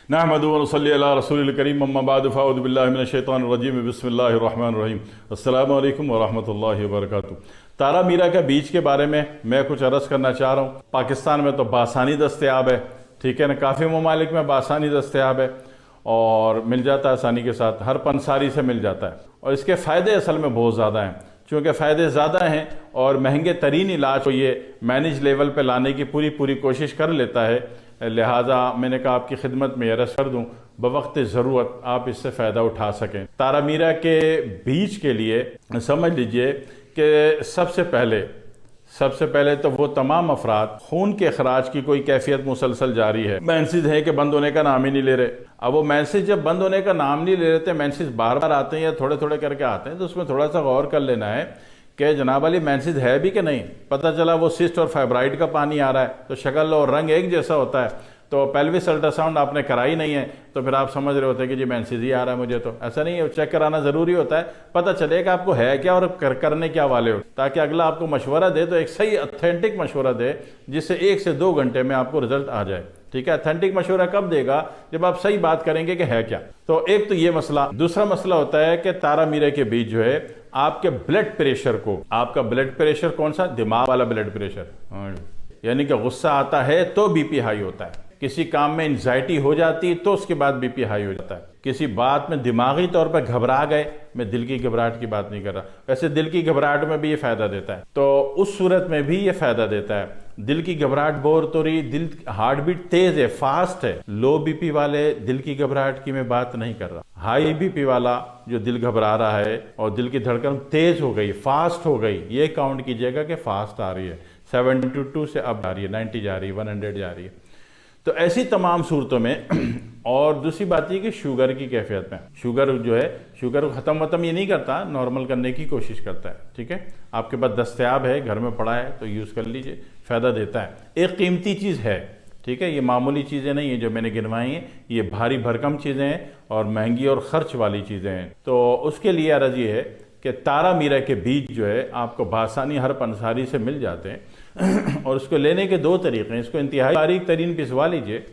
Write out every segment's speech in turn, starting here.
नहमदुहु व नसल्ली अला रसूलिल करीम अम्मा बाद फ़अऊज़ु बिल्लाहि मिनश शैतानिर रजीम बिस्मिल्लाहिर रहमानिर रहीम। अस्सलामु अलैकुम व रहमतुल्लाहि व बरकातुहू। तारा मीरा के बीज के बारे में मैं कुछ अर्ज़ करना चाह रहा हूँ। पाकिस्तान में तो बासानी दस्तयाब है, ठीक है ना, काफ़ी ममालिक में बासानी दस्तयाब है और मिल जाता है आसानी के साथ, हर पंसारी से मिल जाता है। और इसके फ़ायदे असल में बहुत ज़्यादा हैं। चूँकि फ़ायदे ज़्यादा हैं और महंगे तरीन इलाज को ये मैनेज लेवल पे लाने की पूरी कोशिश कर लेता है, लिहाजा मैंने कहा आपकी खिदमत में अर्ज़ कर दूँ बवक्त ज़रूरत आप इससे फ़ायदा उठा सकें। तारा मीरा के बीज के लिए समझ लीजिए कि सबसे पहले तो वो तमाम अफराद खून के अखराज की कोई कैफियत मुसलसल जारी है, मेंसेस है कि बंद होने का नाम ही नहीं ले रहे। अब वो मेंसेस जब बंद होने का नाम नहीं ले रहे थे, मेंसेस बार बार आते हैं या थोड़े थोड़े करके आते हैं, तो उसमें थोड़ा सा गौर कर लेना है कि जनाब अली मेंसेस है भी कि नहीं। पता चला वो सिस्ट और फाइब्राइड का पानी आ रहा है तो शक्ल और रंग एक जैसा होता है, तो पेल्विस अल्ट्रासाउंड आपने कराई नहीं है तो फिर आप समझ रहे होते हैं कि जी मेंसेस ही आ रहा है मुझे, तो ऐसा नहीं है। चेक कराना ज़रूरी होता है, पता चलेगा आपको है क्या और करने क्या वाले हो, ताकि अगला आपको मशवरा दे तो एक सही ऑथेंटिक मशवरा दे जिससे 1 से 2 घंटे में आपको रिजल्ट आ जाए। ठीक है, ऑथेंटिक मशवरा कब देगा? जब आप सही बात करेंगे कि है क्या। तो एक तो ये मसला। दूसरा मसला होता है कि तारा मीरा के बीज जो है आपके ब्लड प्रेशर को, आपका ब्लड प्रेशर कौन सा? दिमाग वाला ब्लड प्रेशर, यानी कि गुस्सा आता है तो बीपी हाई होता है, किसी काम में एंजाइटी हो जाती है तो उसके बाद बीपी हाई हो जाता है, किसी बात में दिमागी तौर पर घबरा गए, मैं दिल की घबराहट की बात नहीं कर रहा, वैसे दिल की घबराहट में भी ये फ़ायदा देता है, तो उस सूरत में भी ये फ़ायदा देता है। दिल की घबराहट बोर तो रही, दिल हार्ट बीट तेज़ है, फास्ट है। लो बीपी वाले दिल की घबराहट की मैं बात नहीं कर रहा, हाई बीपी वाला जो दिल घबरा रहा है और दिल की धड़कन तेज़ हो गई, फास्ट हो गई, ये काउंट कीजिएगा कि फास्ट आ रही है, 72 से अब जा रही है, 90 जा रही है, 100 जा रही है। तो ऐसी तमाम सूरतों में। और दूसरी बात ये कि शुगर की कैफियत में, शुगर जो है, शुगर को ख़त्म ये नहीं करता, नॉर्मल करने की कोशिश करता है। ठीक है, आपके पास दस्तयाब है, घर में पड़ा है तो यूज़ कर लीजिए, फ़ायदा देता है। एक कीमती चीज़ है, ठीक है, ये मामूली चीज़ें नहीं है जो मैंने गिनवाई हैं, ये भारी भरकम चीज़ें हैं और महंगी और ख़र्च वाली चीज़ें हैं। तो उसके लिए अर्ज़ ये है कि तारा मीरा के बीज जो है आपको बासानी हर पंसारी से मिल जाते हैं और उसको लेने के 2 तरीक़े हैं। इसको इंतहाई बारीक तरीन पिसवा लीजिए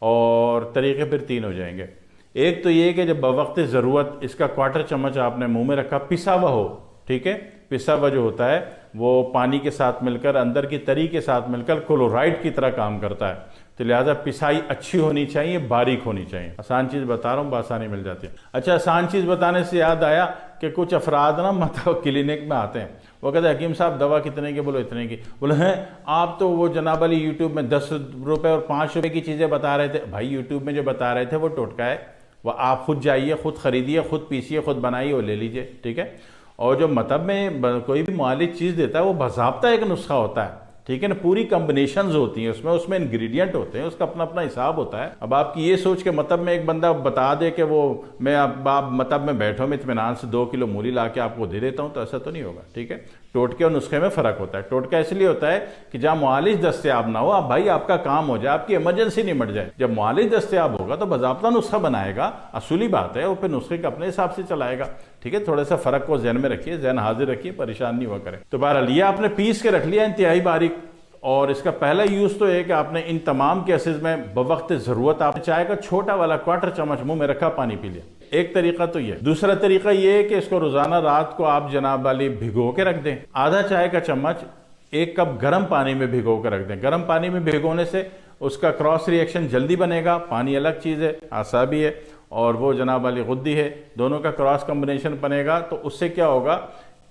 और तरीक़े फिर 3 हो जाएंगे। एक तो ये कि जब बवक्त ज़रूरत इसका 1/4 चम्मच आपने मुंह में रखा, पिसा हुआ हो, ठीक है, पिसा हुआ जो होता है वो पानी के साथ मिलकर, अंदर की तरी के साथ मिलकर क्लोराइड की तरह काम करता है, तो लिहाजा पिसाई अच्छी होनी चाहिए, बारीक होनी चाहिए। आसान चीज़ बता रहा हूँ, आसानी मिल जाती है। अच्छा, आसान चीज़ बताने से याद आया कि कुछ अफराद ना मतलब क्लिनिक में आते हैं, वो कहते हैं हकीम साहब दवा कितने की? बोलो इतने की। बोले हैं आप तो वो जनाब अली यूट्यूब में 10 रुपये और 5 रुपये की चीज़ें बता रहे थे। भाई यूट्यूब में जो बता रहे थे वो टोटका है, वह आप खुद जाइए, खुद ख़रीदिए, खुद पीसिए, खुद बनाइए और ले लीजिए। ठीक है, और जो मतलब में कोई भी मुआलिज चीज़ देता है वो बाज़ाब्ता एक नुस्खा होता है, ठीक है ना, पूरी कम्बिनेशंस होती हैं उसमें इंग्रेडिएंट होते हैं, उसका अपना अपना हिसाब होता है। अब आपकी ये सोच के मतलब में एक बंदा बता दे कि वो मैं अब आप मतलब में बैठो, मैं इत्मीनान से 2 किलो मूली ला के आपको दे देता हूँ, तो ऐसा तो नहीं होगा। ठीक है, टोटके और नुस्खे में फ़र्क होता है। टोटका इसलिए होता है कि जहाँ मुआलिज दस्तयाब ना हो, आप भाई आपका काम हो जाए, आपकी इमरजेंसी नहीं मट जाए। जब मुआलिज दस्तयाब होगा तो बाज़ाब्ता नुस्खा बनाएगा, असूली बात है, वो फिर नुस्खे का अपने हिसाब से चलाएगा। ठीक है, थोड़ा सा फ़र्क को जहन में रखिए, जहन हाजिर रखिए, परेशान नहीं हुआ करें। तो बहरहाल ये आपने पीस के रख लिया इंतहाई बारीक, और इसका पहला यूज़ तो है कि आपने इन तमाम केसेस में बवक्त ज़रूरत आपने चाय का छोटा वाला 1/4 चम्मच मुंह में रखा, पानी पी लिया। एक तरीका तो ये। दूसरा तरीका ये है कि इसको रोज़ाना रात को आप जनाब वाली भिगो के रख दें, आधा चाय का चम्मच 1 कप गर्म पानी में भिगो कर रख दें। गर्म पानी में भिगोने से उसका क्रॉस रिएक्शन जल्दी बनेगा, पानी अलग चीज़ है, आसाबी है, और वो जनाब वाली गुद्दी है, दोनों का क्रॉस कम्बिनेशन बनेगा, तो उससे क्या होगा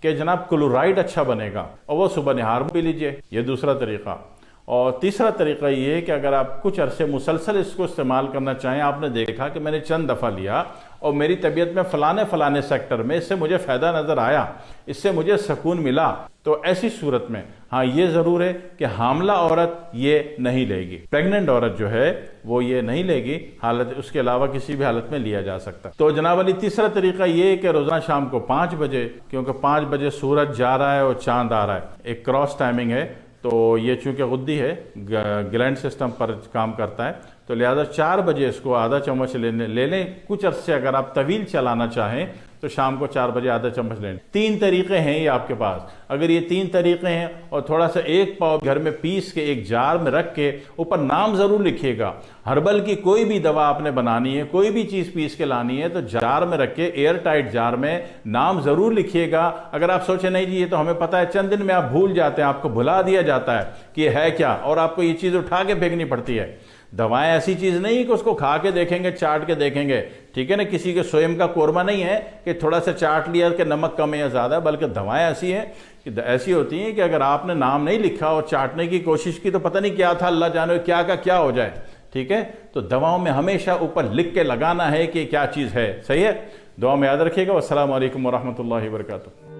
कि जनाब क्लोराइड अच्छा बनेगा, और वो सुबह निहार पी लीजिए। ये दूसरा तरीका। और तीसरा तरीका ये है कि अगर आप कुछ अरसे मुसलसल इसको इस्तेमाल करना चाहें, आपने देखा कि मैंने चंद दफ़ा लिया और मेरी तबीयत में फ़लाने सेक्टर में इससे मुझे फ़ायदा नज़र आया, इससे मुझे सुकून मिला, तो ऐसी सूरत में हाँ ये ज़रूर है कि हामला औरत ये नहीं लेगी, प्रेग्नेंट औरत जो है वो ये नहीं लेगी, हालत उसके अलावा किसी भी हालत में लिया जा सकता। तो जनाब अली तीसरा तरीका ये है कि रोज़ाना शाम को 5 बजे, क्योंकि 5 बजे सूरज जा रहा है और चाँद आ रहा है, एक क्रॉस टाइमिंग है, तो ये चूँकि गुद्दी है, ग्लैंड सिस्टम पर काम करता है, तो लिहाजा 4 बजे इसको आधा चम्मच ले लें। कुछ अरसे अगर आप तवील चलाना चाहें तो शाम को 4 बजे आधा चम्मच लें। 3 तरीके हैं ये आपके पास। अगर ये 3 तरीके हैं और थोड़ा सा 1 पाव घर में पीस के एक जार में रख के ऊपर नाम ज़रूर लिखिएगा। हर्बल की कोई भी दवा आपने बनानी है, कोई भी चीज़ पीस के लानी है तो जार में रख के एयर टाइट जार में नाम ज़रूर लिखिएगा। अगर आप सोचे नहीं जी ये तो हमें पता है, चंद दिन में आप भूल जाते हैं, आपको भुला दिया जाता है कि ये है क्या, और आपको ये चीज़ उठा के फेंकनी पड़ती है। दवाएं ऐसी चीज़ नहीं कि उसको खा के देखेंगे, चाट के देखेंगे, ठीक है ना। किसी के स्वयं का कोरमा नहीं है कि थोड़ा सा चाट लिया कि नमक कम है या ज़्यादा, बल्कि दवाएं ऐसी हैं कि ऐसी होती हैं कि अगर आपने नाम नहीं लिखा और चाटने की कोशिश की तो पता नहीं क्या था, अल्लाह जाने क्या का क्या हो जाए, ठीक है। तो दवाओं में हमेशा ऊपर लिख के लगाना है कि क्या चीज़ है, सही है। दुआ में याद रखिएगा। अस्सलाम वालेकुम वरहमतुल्लाहि वबरकातुहू।